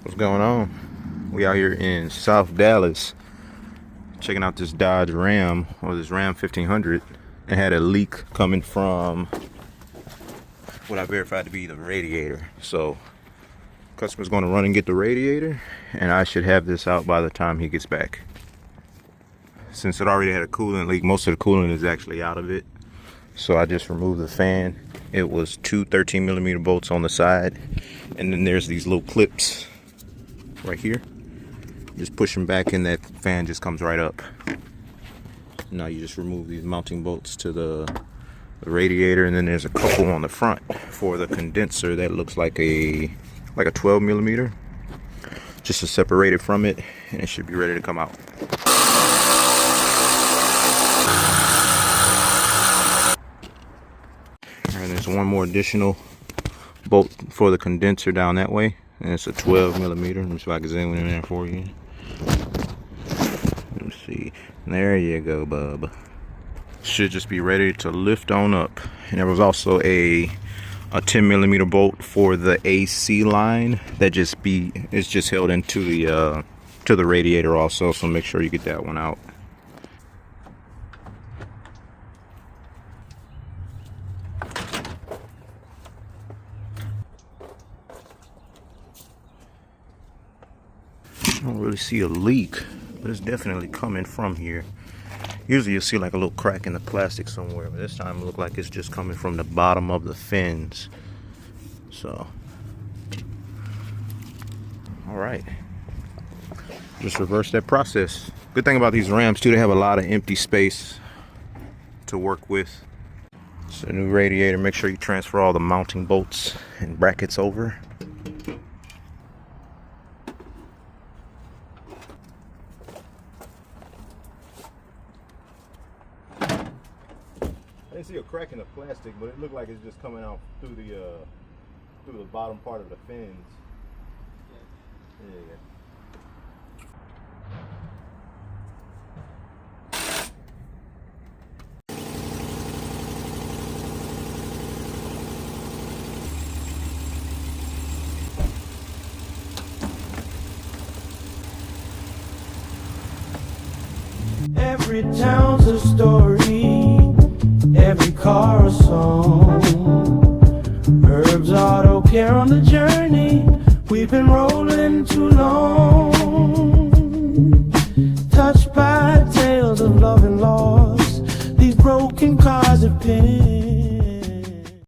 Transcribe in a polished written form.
What's going on? We out here in South Dallas checking out this Dodge Ram, or this Ram 1500. It had a leak coming from what I verified to be the radiator. So customer's going to run and get the radiator, and I should have this out by the time he gets back. Since it already had a coolant leak, most of the coolant is actually out of it. So I just removed the fan. It was two 13mm bolts on the side, and then there's these little clips right here. Just push them back and that fan just comes right up. Now you just remove these mounting bolts to the radiator, and then there's a couple on the front for the condenser that looks like a 12mm, just to separate it from it, and it should be ready to come out. And there's one more additional bolt for the condenser down that way, and it's a 12mm. Let me see if I can zoom in there for you. Let me see. There you go, bub. Should just be ready to lift on up. And there was also a 10mm bolt for the AC line that is just held into the radiator also. So make sure you get that one out. I don't really see a leak, but it's definitely coming from here. Usually you'll see like a little crack in the plastic somewhere, but this time it looked like it's just coming from the bottom of the fins. So, all right, just reverse that process. Good thing about these Rams too, they have a lot of empty space to work with. It's a new radiator. Make sure you transfer all the mounting bolts and brackets over. I didn't see a crack in the plastic, but it looked like it's just coming out through the bottom part of the fins. Yeah. Every town's a story, every car a song. HerbzAutoCare on the journey, we've been rolling too long. Touched by tales of love and loss, these broken cars have been